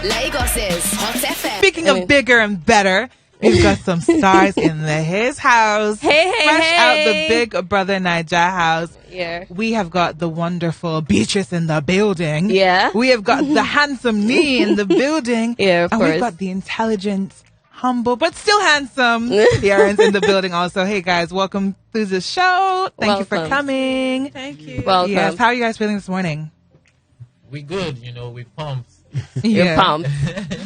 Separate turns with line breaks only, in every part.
Lagos's Hot FM.
Speaking of bigger and better, we've got some stars in his house. Fresh out the Big Brother Niger house.
Yeah.
We have got the wonderful Beatrice in the building.
Yeah.
We have got the handsome Niyi in the building.
Yeah, of
and
course.
we've got the intelligent, humble, but still handsome Yerins in the building also. Hey guys, welcome to the show. Thank you for
Welcome.
coming.
Thank you.
Welcome.
Yes, how are you guys feeling this morning?
We good, we pumped.
You're pumped.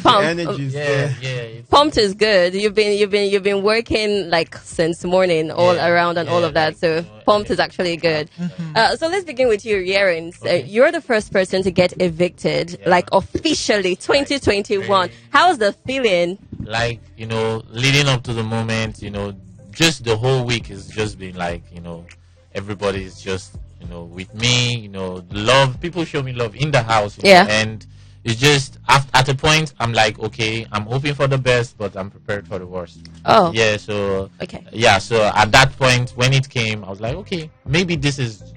Pumped.
Energy's
Yeah,
there.
it's,
Pumped is good. You've been working like since morning all around and all of that. So pumped is actually good. So let's begin with you, Yerins. You're the first person to get evicted, like officially 2021. How's the feeling?
like, leading up to the moment, just the whole week has just been like, everybody's just, with me, love. People show me love in the house.
Yeah.
And it's just, at a point, I'm like, okay, I'm hoping for the best, but I'm prepared for the worst.
Oh.
Yeah, so...
Okay.
Yeah, so at that point, when it came, I was like, okay, maybe this is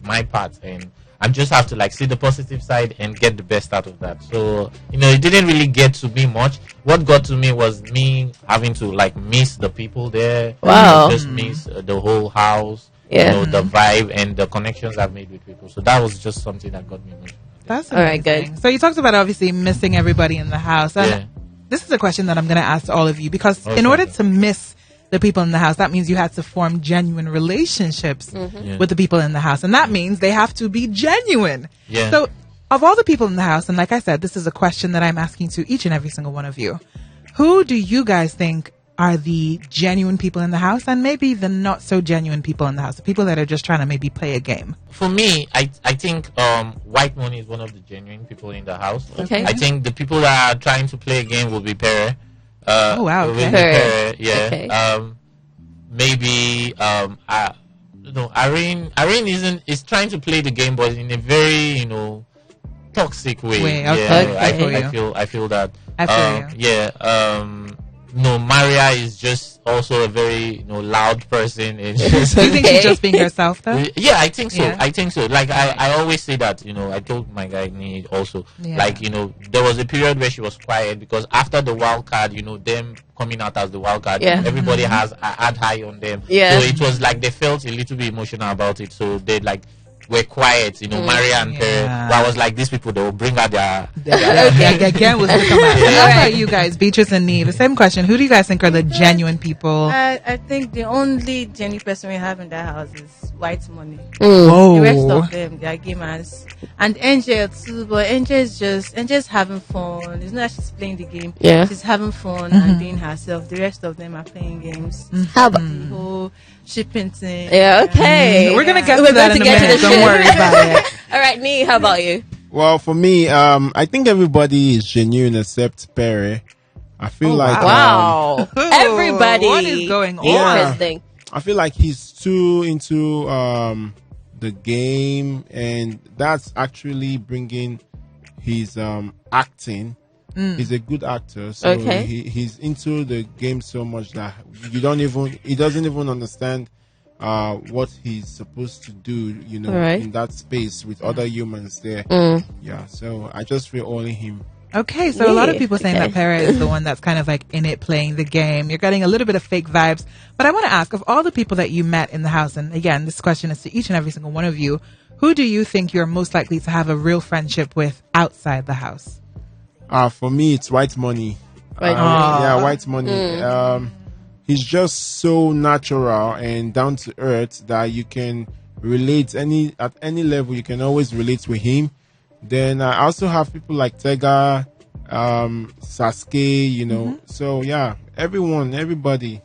my part, and I just have to, see the positive side and get the best out of that. So, it didn't really get to me much. What got to me was me having to, miss the people there.
Wow.
Just miss the whole house,
Yeah.
the vibe and the connections I've made with people. So that was just something that got me emotional.
That's
All right,
amazing.
good.
So you talked about obviously missing everybody in the house. And
Yeah.
this is a question that I'm going to ask to all of you because
Okay.
in order to miss the people in the house, that means you had to form genuine relationships
Yeah.
with the people in the house. And that means they have to be genuine.
Yeah.
So of all the people in the house, and like I said, this is a question that I'm asking to each and every single one of you. Who do you guys think are the genuine people in the house and maybe the not so genuine people in the house? The people that are just trying to maybe play a game.
For me, I think White Money is one of the genuine people in the house.
Okay.
I think the people that are trying to play a game will be Pere.
Oh, wow,
will
okay.
be
Pere.
yeah.
Okay.
Maybe Irene is trying to play the game, but in a very toxic way.
Okay.
Yeah,
Okay.
I feel that.
I feel you.
Yeah. Maria is just also a very loud person. And just,
Do you think she's just being herself though?
yeah, I think so.
Yeah.
I think so. I always say that, I told my guy Niyi also,
Yeah.
there was a period where she was quiet because after the wild card, them coming out as the wild card,
Yeah.
everybody had high on them.
Yeah.
So it was like they felt a little bit emotional about it. So they were quiet, Maria and Pere.
Yeah.
But I was like, these people, they will bring out their
Again, was to come out.
Yeah.
How about you guys, Beatrice and Niyi? The same question. Who do you guys think are the genuine people?
I think the only genuine person we have in that house is White Money.
Oh,
The rest of them, they are gamers. And Angel too, but Angel's having fun. It's not that she's playing the game.
Yeah.
She's having fun and being herself. The rest of them are playing games.
How about?
The whole shipping thing.
Yeah. Okay.
we're gonna get
We're
to that
going
in
to
a
get to
minute.
the
Don't worry about it.
All right, Niyi, how about you?
Well, for me, I think everybody is genuine except Pere. I feel like
Wow. Everybody.
What is going on?
Yeah.
Interesting.
I feel like he's too into the game, and that's actually bringing his acting. He's a good actor, so
Okay.
he's into the game so much that he doesn't even understand what he's supposed to do,
Right.
in that space with other humans there. Yeah, so I just feel only him.
Okay, so a lot of
Yeah,
people saying
okay.
that Pere is the one that's kind of like in it playing the game. You're getting a little bit of fake vibes. But I want to ask, of all the people that you met in the house, and again, this question is to each and every single one of you, who do you think you're most likely to have a real friendship with outside the house?
For me, it's White Money.
White Money.
Yeah, White Money. He's just so natural and down to earth that you can relate at any level. You can always relate with him. Then I also have people like Tega, Sasuke, So yeah, everybody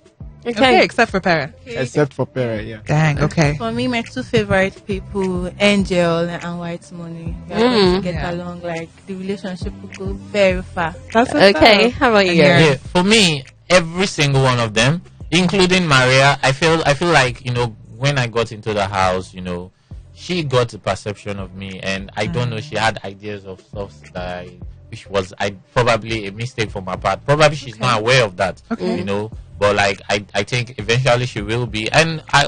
Okay, except for Pere.
except for Pere. Yeah.
Dang, okay.
For me, my two favorite people, Angel and White Money. They're going to get
Yeah.
along. The relationship will go very far.
That's what's
Okay.
up.
How about you?
And you're-
Yerins?
Yeah, for me, every single one of them, including Maria, I feel like when I got into the house, she got a perception of me, and I don't know, she had ideas of stuff which was probably a mistake for my part. Probably she's not aware of that, But like I think eventually she will be, and I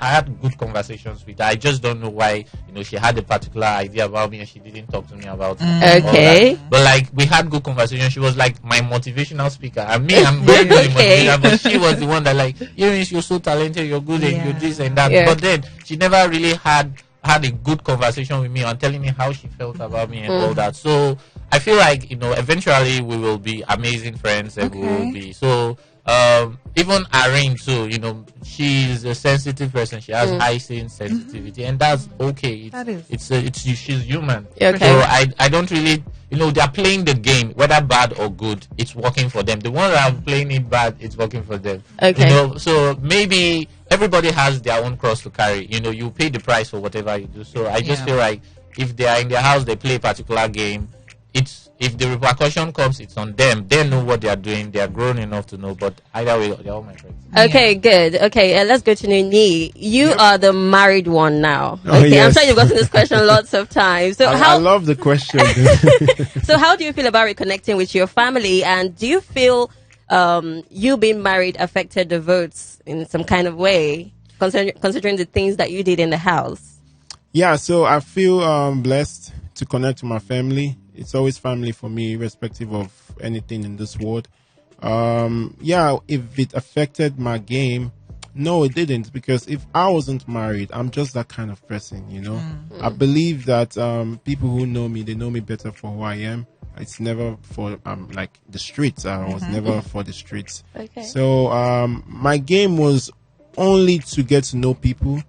had good conversations with her. I just don't know why she had a particular idea about me and she didn't talk to me about all
Okay.
that. But like we had good conversations. She was like my motivational speaker, and me, I'm very good motivator, but she was the one that like, Yerins, you're so talented, you're good, and you're this and that.
Yeah.
But then she never really had a good conversation with me and telling me how she felt about me and all that. So I feel like eventually we will be amazing friends, and we will be so. Even Irene too, she's a sensitive person. She has high sensitivity, and that's okay. She's human.
Okay.
So I don't really, they're playing the game, whether bad or good, it's working for them. The ones that are playing it bad, it's working for them.
Okay.
So maybe everybody has their own cross to carry. You pay the price for whatever you do. So I just feel like if they are in their house, they play a particular game. If the repercussion comes, it's on them. They know what they are doing. They are grown enough to know. But either way, they're all my friends.
Okay, good. Okay, let's go to Niyi. You are the married one now.
Oh,
Okay,
yes.
I'm sure you've gotten this question lots of times. So
I love the question.
So how do you feel about reconnecting with your family? And do you feel you being married affected the votes in some kind of way, considering the things that you did in the house?
Yeah, so I feel blessed to connect to my family. It's always family for me, irrespective of anything in this world. If it affected my game, no, it didn't, because if I wasn't married, I'm just that kind of person, I believe that people who know me, they know me better for who I am. It's never for like the streets. I was never for the streets.
Okay.
So my game was only to get to know people.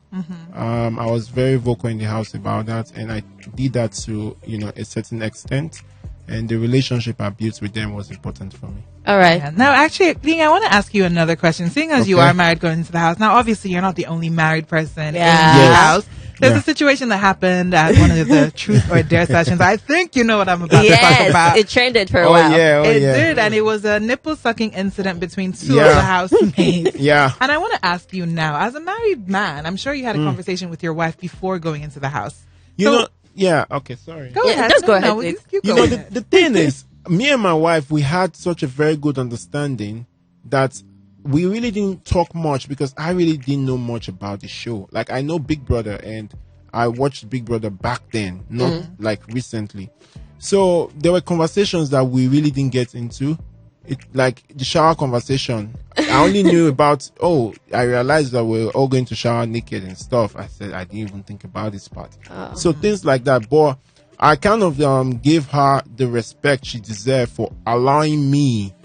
I was very vocal in the house about that, and I did that to a certain extent, and the relationship I built with them was important for me.
All right.
Yeah. Now, actually, Ling, I want to ask you another question. Seeing as you are married going into the house, now obviously you're not the only married person in the house. There's a situation that happened at one of the Truth or Dare sessions. I think you know what I'm about to talk about.
It trended for a while.
It did, and it was a nipple sucking incident between two of the housemates. And I want to ask you now, as a married man, I'm sure you had a conversation with your wife before going into the house.
Okay, sorry.
Go ahead.
Just go ahead, please.
The thing is, me and my wife, we had such a very good understanding that we really didn't talk much, because I really didn't know much about the show. Like, I know Big Brother, and I watched Big Brother back then, not like recently. So there were conversations that we really didn't get into. It, like the shower conversation, I only knew about, I realized that we're all going to shower naked and stuff. I said, I didn't even think about this part. So things like that. But I kind of gave her the respect she deserved for allowing me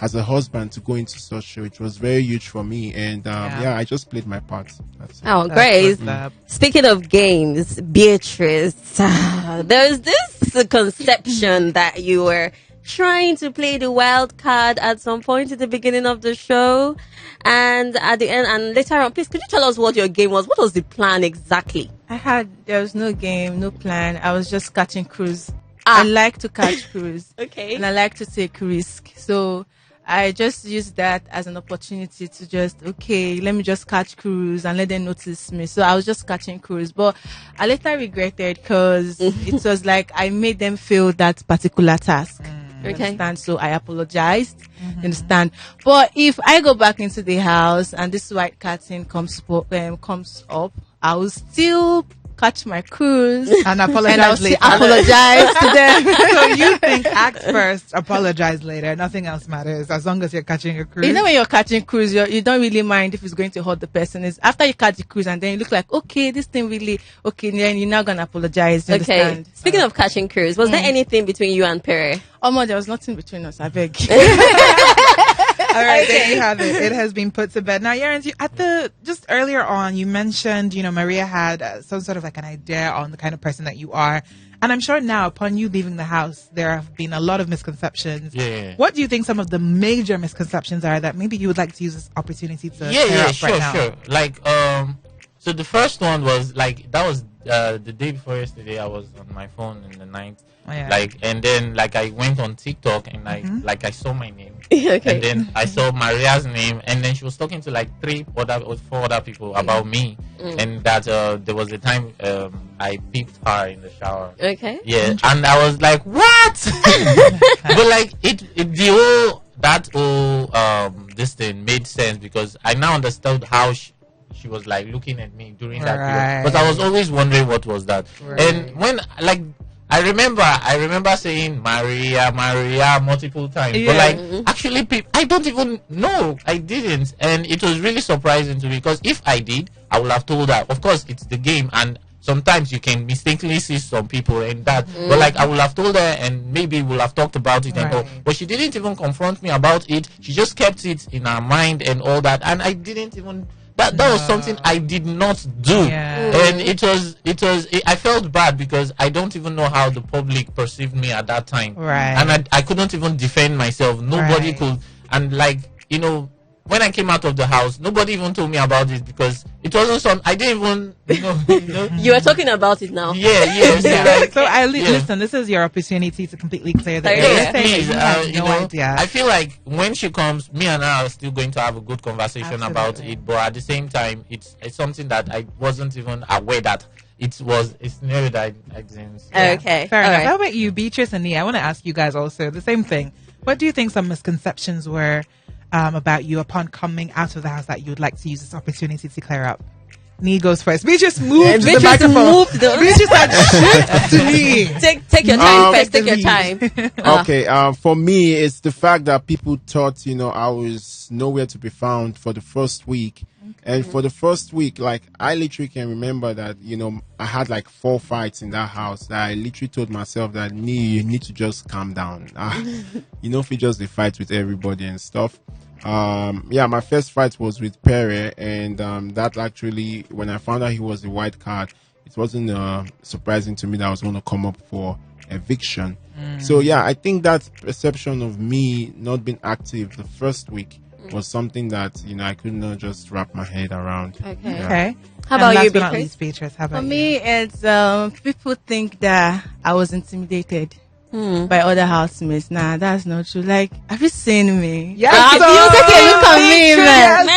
as a husband to go into such show. It was very huge for me, and I just played my part. That's it.
Oh, great. Speaking of games, Beatrice, there's this conception that you were trying to play the wild card at some point at the beginning of the show, and at the end and later on. Please, could you tell us what your game was? What was the plan exactly?
There was no game, no plan. I was just catching cruise. I like to catch cruise.
Okay.
And I like to take risk. So I just used that as an opportunity to let me just catch cruise and let them notice me. So I was just catching cruise. But I later regretted, because it was like I made them feel that particular task. Understand? So I apologized. Understand? But if I go back into the house and this white curtain comes up, I will still catch my cruise
and apologize
and I'll
later.
Apologize to them.
So you think act first, apologize later. Nothing else matters as long as you're catching a cruise.
When you're catching cruise, you don't really mind if it's going to hurt the person. It's after you catch the cruise and then you look like, okay, this thing really okay. Then you're not gonna apologize. You understand?
Speaking of catching cruise, was there anything between you and Pere?
There was nothing between us. I beg.
All right, there you have it. It has been put to bed. Now, Yerins, just earlier on, you mentioned, Maria had some sort of like an idea on the kind of person that you are. And I'm sure now, upon you leaving the house, there have been a lot of misconceptions.
Yeah.
What do you think some of the major misconceptions are that maybe you would like to use this opportunity to clear up right now?
Sure. Like, so the first one was like, that was the day before yesterday. I was on my phone in the night.
Oh, yeah.
Like, and then like I went on TikTok and I saw my name.
Okay.
And then I saw Maria's name, and then she was talking to like 4 other people about me, and that there was a time I peeped her in the shower.
Okay.
Yeah, and I was like, what? But like the this thing made sense because I now understood how she was like looking at me during that period. But I was always wondering what was that. And when like I remember saying Maria multiple times. But like actually I don't even know. I didn't. And it was really surprising to me because if I did, I would have told her. Of course it's the game and sometimes you can mistakenly see some people and that, but like I would have told her and maybe we'll have talked about it and all. But she didn't even confront me about it. She just kept it in her mind and all that, and I didn't even. That was something I did not do, and it was. I felt bad because I don't even know how the public perceived me at that time, and I couldn't even defend myself. Nobody could, and like when I came out of the house, nobody even told me about it because it wasn't I didn't even,
You are talking about it now.
Yeah.
So listen, this is your opportunity to completely clear the air.
Yes, please.
No idea.
I feel like when she comes, me and her are still going to have a good conversation about it. But at the same time, it's something that I wasn't even aware that it was a scenario that I didn't.
Okay,
fair enough.
right.
How about you, Beatrice and Niyi? I want to ask you guys also the same thing. What do you think some misconceptions were about you upon coming out of the house that you'd like to use this opportunity to clear up? Niyi goes first. Beatrice moved the microphone. Beatrice said, shift to me.
Take your time first. Take your time.
Okay. For me, it's the fact that people thought, I was nowhere to be found for the first week. And for the first week, like, I literally can remember that, I had like 4 fights in that house that I literally told myself that, Niyi, you need to just calm down. If you just fight with everybody and stuff. My first fight was with Perry, and that actually, when I found out he was a white card, it wasn't surprising to me that I was going to come up for eviction. So I think that perception of me not being active the first week was something that I could not just wrap my head around.
Okay.
How about you,
Beatrice? How about
For me, it's people think that I was intimidated by other housemates. Nah, that's not true. Like, have you seen me?
Yes,
you take a look at me, man.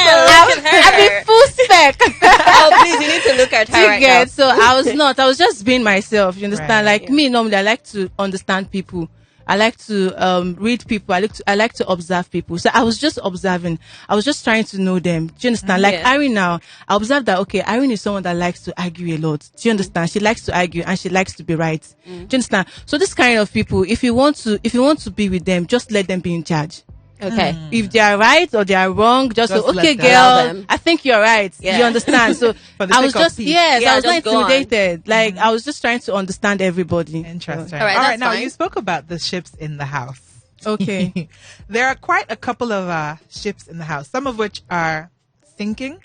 I've been full spec.
Oh, please, you need to look at her right now.
So I was just being myself. You understand? Like me, normally I like to understand people. I like to read people. I like to observe people. So I was just observing. I was just trying to know them. Do you understand? Like Irene now, I observed that, okay, Irene is someone that likes to argue a lot. Do you understand? She likes to argue and she likes to be right. Do you understand? So this kind of people, if you want to be with them, just let them be in charge.
Okay.
If they are right or they are wrong, just say, okay, girl, I think you're right.
Yeah.
You understand? So I was just, I was not intimidated. Like, I was just trying to understand everybody.
Interesting.
All right,
All right, now
fine.
you spoke about the ships in the house.
Okay.
There are quite a couple of ships in the house, some of which are sinking,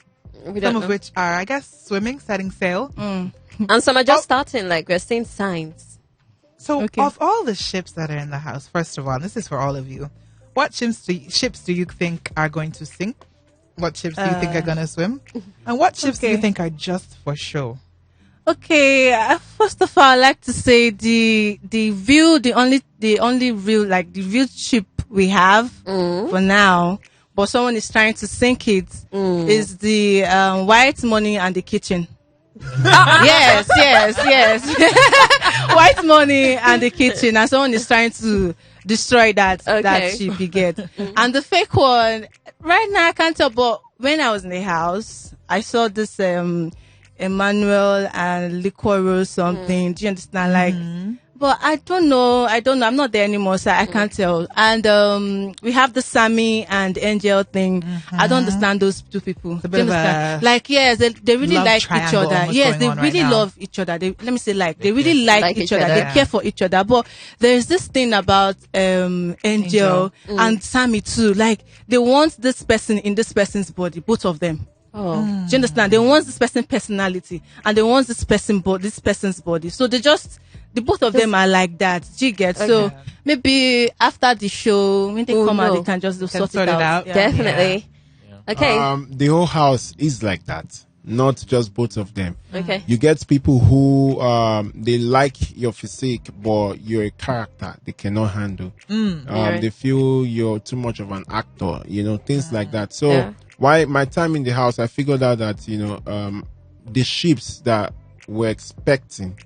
some of which are, I guess, swimming, setting sail.
And some are just starting, like we're seeing signs.
So, of all the ships that are in the house, first of all, this is for all of you, what ships do you think are going to sink? What ships do you think are going to swim? And what ships do you think are just for show?
Okay, first of all, I like to say the only real ship we have for now, but someone is trying to sink it, is the white money and the kitchen. yes. White money and the kitchen, and someone is trying to destroy that ship you get. And the fake one, right now I can't tell, but when I was in the house, I saw this Emmanuel and Liquoro something. Do you understand? Like, but I don't know. I'm not there anymore, so I can't tell. And we have the Sammy and Angel thing. I don't understand those two people. Do you understand? Like, yes, they really like each other. Yes, they really love each other. They really like each other. They care for each other. But there's this thing about Angel and Sammy too. Like, they want this person in this person's body, both of them. Do you understand? They want this person's personality and they want this person's body. So the both of them are like that. Do you get? So maybe after the show, when they come out, they can just sort it out.
Yeah. Definitely. Yeah. Okay.
The whole house is like that. Not just both of them.
Okay.
You get people who they like your physique, but you're a character they cannot handle. They feel you're too much of an actor. Things like that. So why my time in the house, I figured out that the ships that we're expecting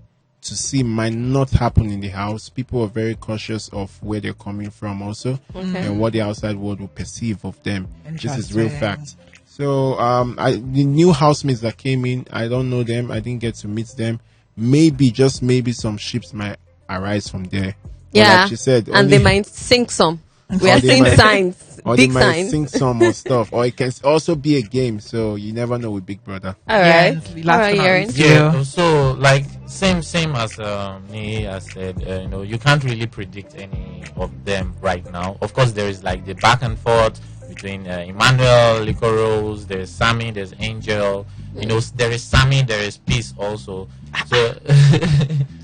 to see might not happen in the house. People are very cautious of where they're coming from also, and what the outside world will perceive of them. This is real fact. So the new housemates that came in, I don't know them. I didn't get to meet them. Maybe, just maybe, some ships might arise from there.
Yeah,
like she said,
and they might sink some. We are seeing signs,
or
big
they might
signs.
sing some more stuff, or it can also be a game. So you never know with Big Brother.
All right,
Last but not
Yerins.
least,
Yeah, so like same as Niyi has said, you can't really predict any of them right now. Of course, there is like the back and forth between Emmanuel, Licorose, there's Sammy, there's Angel. There is Sammy, there is Peace also. So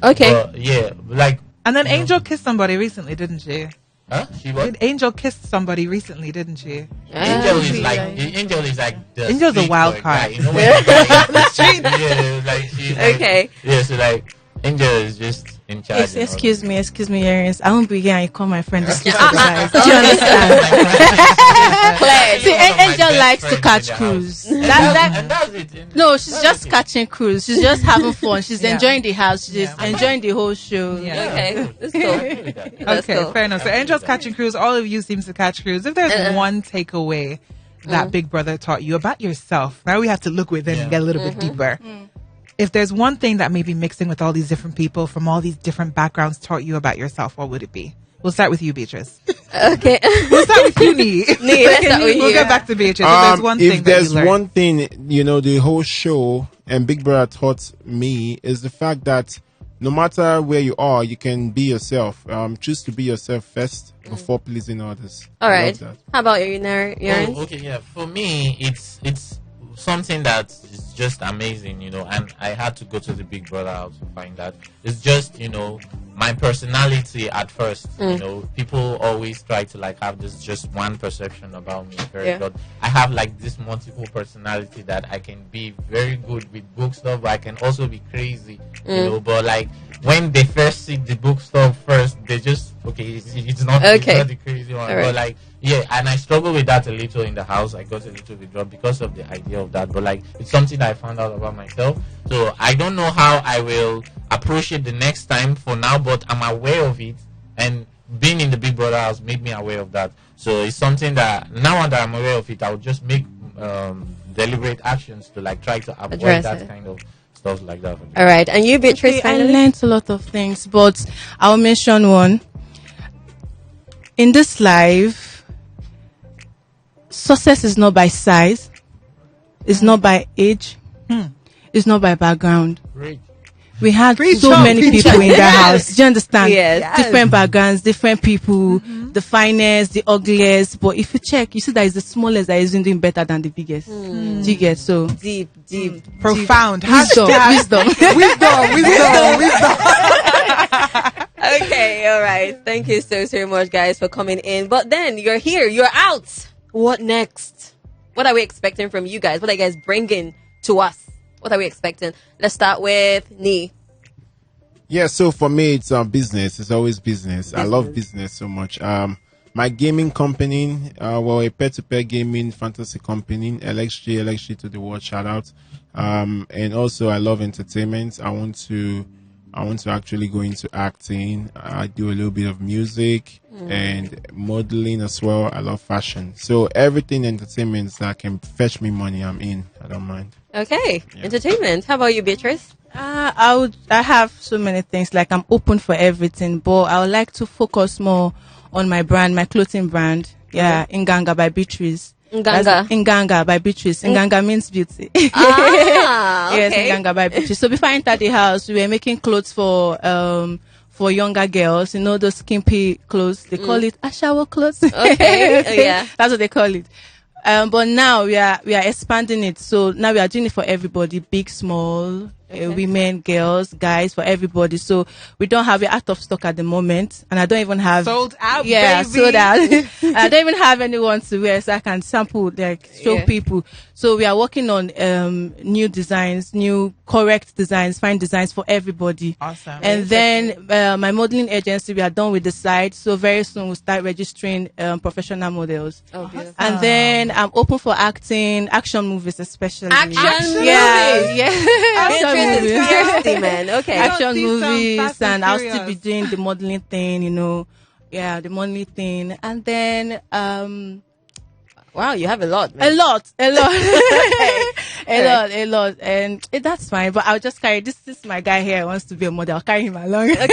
Okay.
but, yeah, like.
And then Angel kissed somebody recently, didn't she?
Huh? She what?
Angel kissed somebody recently, didn't she?
Angel is like the
Angel's a
street
wild
boy
card.
guy. When yeah, like she's like,
Okay.
Yeah, so like Angel is just in charge.
Excuse me, Yerins. I won't be here and you call my friend this kiss
Uh-uh.
Do you understand?
Pledge.
See,
One of my
Angel
best
likes to
friends
catch
in the
cruise.
house.
That,
And that's it.
no, she's
That's
just
it.
catching cruise. She's just having fun. She's
Yeah.
enjoying the house. She's
Yeah.
enjoying the whole show.
Yeah.
Okay, let's go. That's
Okay,
cool.
fair enough. So Angel's catching cruise. All of you seems to catch cruise. If there's one takeaway that Big Brother taught you about yourself, now we have to look within and get a little bit deeper. If there's one thing that maybe mixing with all these different people from all these different backgrounds taught you about yourself, what would it be? We'll start with you, Beatrice.
Okay.
We'll start with you, Niyi.
Niyi, let's start with
We'll
you.
get back to Beatrice. If there's one thing
If there's
that you learned.
one thing, the whole show and Big Brother taught me is the fact that no matter where you are, you can be yourself. Choose to be yourself first before pleasing others.
All
I
right.
love that.
How about you, Yerins?
Oh, okay, yeah. For me, it's something that is just amazing, and I had to go to the Big Brother house to find that. It's just, my personality at first. People always try to like have this just one perception about me. But I have like this multiple personality that I can be very good with book stuff, but I can also be crazy, but like when they first see the book stuff first, they just it's not the crazy one.
Right.
But like and I struggle with that a little in the house. I got a little bit dropped because of the idea of that. But like it's something that I found out about myself. So I don't know how I will approach it the next time for now, but I'm aware of it, and being in the Big Brother house made me aware of that. So it's something that now that I'm aware of it, I'll just make deliberate actions to like try to avoid
Address
that
it.
kind of stuff like that.
All right, and you, Beatrice,
Okay, I
finally?
learned a lot of things, but I'll mention one. In this life, success is not by size, it's not by age, it's not by background.
Great.
We had
Preach
so
on,
many
preach
people
on.
in that house. Do you understand?
Yes.
Different backgrounds, different people, the finest, the ugliest. But if you check, you see that it's the smallest that is doing better than the biggest. Do you get so?
Deep.
Profound.
Wisdom, wisdom.
Wisdom.
Okay, all right. Thank you so much, guys, for coming in. But then you're here, you're out. What next? What are we expecting from you guys? What are you guys bringing to us? What are we expecting? Let's start with Niyi.
Yeah, so for me, it's business. It's always business. I love business so much. My gaming company, a peer-to-peer gaming fantasy company, LXG to the world, shout out. And also I love entertainment. I want to actually go into acting. I do a little bit of music and modeling as well. I love fashion. So everything entertainment that can fetch me money, I'm in. I don't mind.
Okay, entertainment. How about you, Beatrice?
I have so many things. Like I'm open for everything, but I would like to focus more on my brand, my clothing brand. Yeah, Nganga by Beatrice.
Nganga.
That's Nganga by Beatrice. Nganga means beauty.
Ah,
Yes,
okay.
Nganga by Beatrice. So before I entered the house, we were making clothes for younger girls. You know those skimpy clothes. They call it shower clothes.
Okay. Oh, yeah.
That's what they call it. But now we are expanding it. So now we are doing it for everybody, big, small, women, girls, guys, for everybody. So we're out of stock at the moment, and I don't even have
Sold out,
Yeah,
baby.
sold out. I don't even have anyone to wear, so I can sample, show
Yeah.
people. So we are working on new designs, new correct designs, fine designs for everybody.
Awesome.
And then my modeling agency, we are done with the site. So very soon we'll start registering professional models.
Oh, beautiful.
And then I'm open for acting, action movies especially.
Action movies?
Yeah. Action
Experience is thirsty, man. Okay.
Action
see some
movies,
Fast
and
and
I'll still be
Furious.
doing the modeling thing, Yeah, the modeling thing. And then,
Wow, you have a lot,
a
man.
lot, a
Alright.
lot. And that's fine. But I'll just carry this. This is my guy here who wants to be a model. I'll carry him along.
Okay,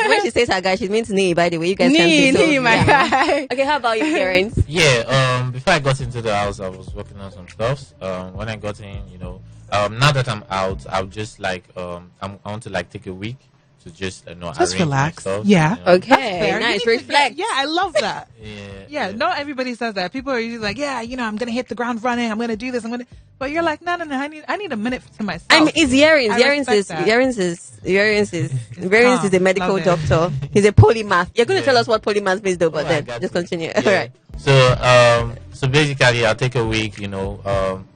when she says her guy, she means Niyi, by the way. You guys can see. So,
Niyi, my
yeah.
guy.
Okay, how about you, Yerins?
Yeah, before I got into the house, I was working on some stuff. When I got in, now that I'm out, I'll just I want to take a week to just
Just
arrange
relax.
myself,
Yeah.
Okay,
Fair. You
nice.
need to-
Reflect.
Yeah, I love that.
Yeah.
Not everybody says that. People are usually like, yeah, I'm gonna hit the ground running. I'm gonna do this. But you're like, no. I need a minute to myself.
I mean, it's Yerins.
I
Yerins is
respect that.
Yerins is a medical
Love it.
doctor. He's a polymath. You're going to
Yeah.
tell us what polymath means, though. But
Oh, I
then
got
just
you.
continue.
Yeah.
All right.
So basically, I'll take a week,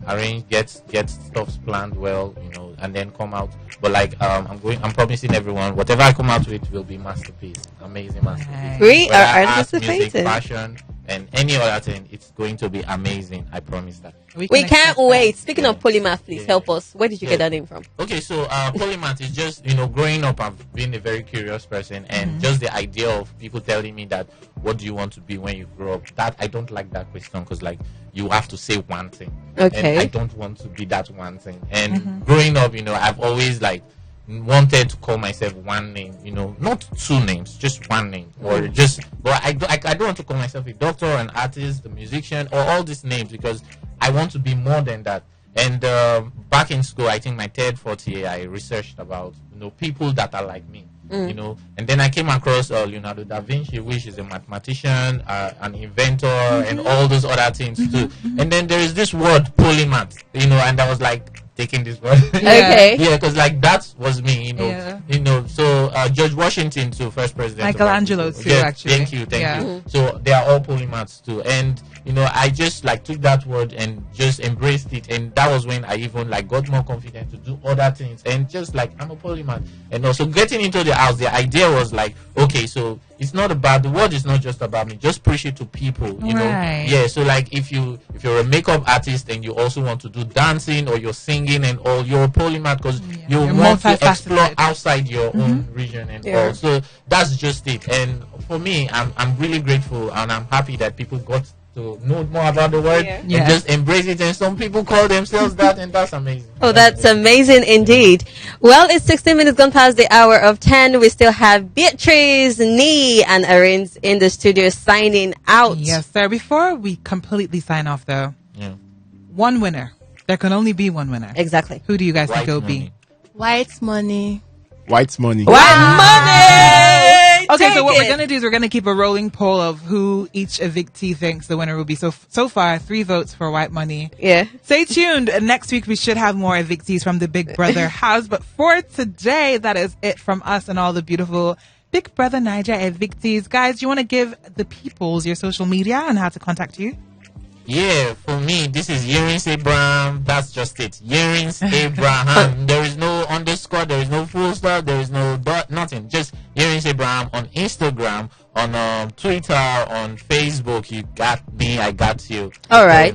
arrange, get stuff planned well, and then come out. But I'm promising everyone, whatever I come out with will be masterpiece, amazing masterpiece.
Nice.
We
Whether
are
art, music,
anticipating.
fashion, and any other thing, it's going to be amazing. I promise that.
We
can
can't
expect that.
wait. Speaking of
Yeah.
polymath, please
Yeah.
help us. Where did you get
Yeah.
that name from?
Okay, so polymath is just, growing up, I've been a very curious person, and just the idea of people telling me that, what do you want to be when you grow up? That I don't like that question, because you have to say one thing.
Okay.
And I don't want to be that one thing. And growing up, I've always wanted to call myself one name, not two names, just one name, or but I don't want to call myself a doctor, an artist, a musician, or all these names, because I want to be more than that. And back in school, I think my fourth year, I researched about people that are like me. And then I came across Leonardo da Vinci, which is a mathematician, an inventor, and all those other things too. And then there is this word polymath, and I was taking this word.
Okay.
Yeah, because that was me,
Yeah.
So George Washington too, first president. of our
Michelangelo
people.
too,
Yeah,
actually.
Thank you.
Yeah.
So they are all polymaths too, and I just took that word and just embraced it, and that was when I even got more confident to do other things, and just I'm a polymath. And also getting into the house, the idea was okay, so it's not about the word is not just about me, just preach it to people,
Right.
Yeah, so if you're a makeup artist and you also want to do dancing or you're singing and all, you're a polymath, because you
You're
want to
multifaceted.
explore outside your own region and
Yeah.
all. So that's just it. And for me, I'm really grateful, and I'm happy that people got to know more about the word and
Yeah.
just embrace it. And some people call themselves that, and that's amazing.
Oh, that's amazing indeed. Well, it's 16 minutes gone past the hour of 10. We still have Beatrice, Niyi, and Yerins in the studio signing out.
Yes, sir. Before we completely sign off, though,
Yeah.
one winner. There can only be one winner.
Exactly.
Who do you guys
White
think it'll
money.
be?
White money.
White money.
Money!
Okay, so
Take
what
it.
we're going to do is we're going to keep a rolling poll of who each evictee thinks the winner will be. So far, 3 votes for white money.
Yeah.
Stay tuned. Next week, we should have more evictees from the Big Brother house. But for today, that is it from us and all the beautiful Big Brother Niger evictees. Guys, do you want to give the peoples your social media and how to contact you?
Yeah, for me, this is Yerins Abraham. That's just it. Yerins Abraham. There is no underscore, there is no full stop, there is no dot, nothing. Just Yerins Abraham on Instagram, on Twitter, on Facebook. You got me, I got you.
All right.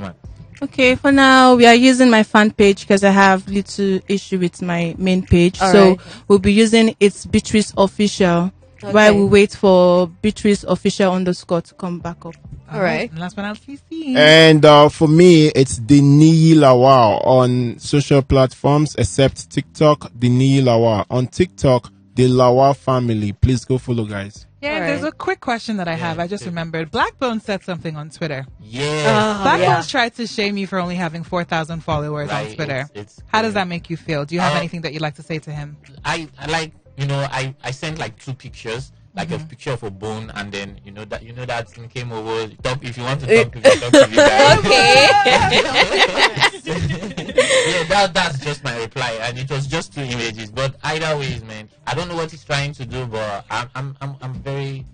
Okay, for now, we are using my fan page because I have little issue with my main page.
All
So
right.
we'll be using It's Beatrice Official
Okay.
while we wait for Beatrice Official _ to come back up.
All right.
And last but not least, CC.
And for me, it's the Niyi Lawal on social platforms except TikTok. The Niyi Lawal on TikTok. The Lawal family. Please go follow, guys.
Yeah,
All
there's
right.
a quick question that I have. I just remembered. Blaqbonez said something on Twitter.
Yeah.
Blaqbonez
yeah.
tried to shame you for only having 4,000 followers on
Right,
Twitter.
it's
How does that make you feel? Do you have
Uh,
anything that you'd like to say to him?
I I sent 2 pictures, a picture of a bone, and then that thing came over. If you want to talk to me, talk to me. Guys. Yeah, that's just my reply, and it was just 2 images. But either ways, man, I don't know what he's trying to do, but I'm very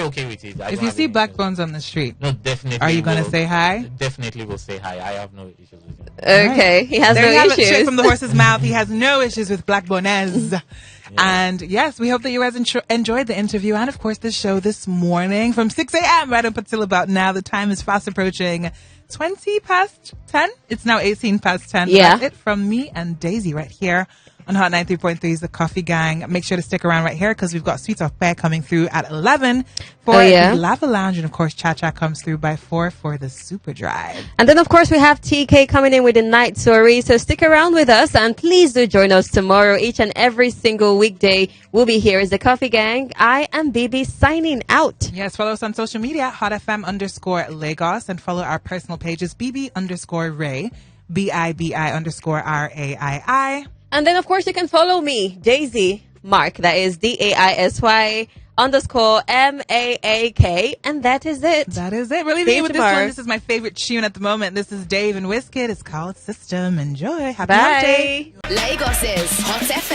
okay with it. I
If
don't
you
have
see
any issues.
Blaqbonez on the street,
No, definitely.
are you going to
will.
say hi?
Definitely will say hi. I have no issues with it.
Okay. He has
There you
no
have it, straight
issues.
from the horse's mouth. He has no issues with Blaqbonez. And yes, we hope that you guys enjoyed the interview and, of course, the show this morning from 6 a.m. right up until about now. The time is fast approaching 20 past 10. It's now 18 past 10.
Yeah.
That's it from me and Daisy right here on Hot 93.3 is the Coffee Gang. Make sure to stick around right here because we've got Sweets of Pear coming through at 11 for the Lava Lounge. And, of course, Cha Cha comes through by 4 for the Super Drive.
And then, of course, we have TK coming in with the Night Story. So stick around with us and please do join us tomorrow. Each and every single weekday, we'll be here as the Coffee Gang. I am Bibi signing out.
Yes, follow us on social media, HotFM_Lagos, and follow our personal pages, BB_Ray, BIBI_RAII.
And then, of course, you can follow me, Daisy Mark. That is DAISY_MAAK. And that is it.
That is it. Really leaving with this one. This is my favorite tune at the moment. This is Dave and Wizkid. It's called System. Enjoy. Happy hump day.
Bye.
Lagos is Hot FM.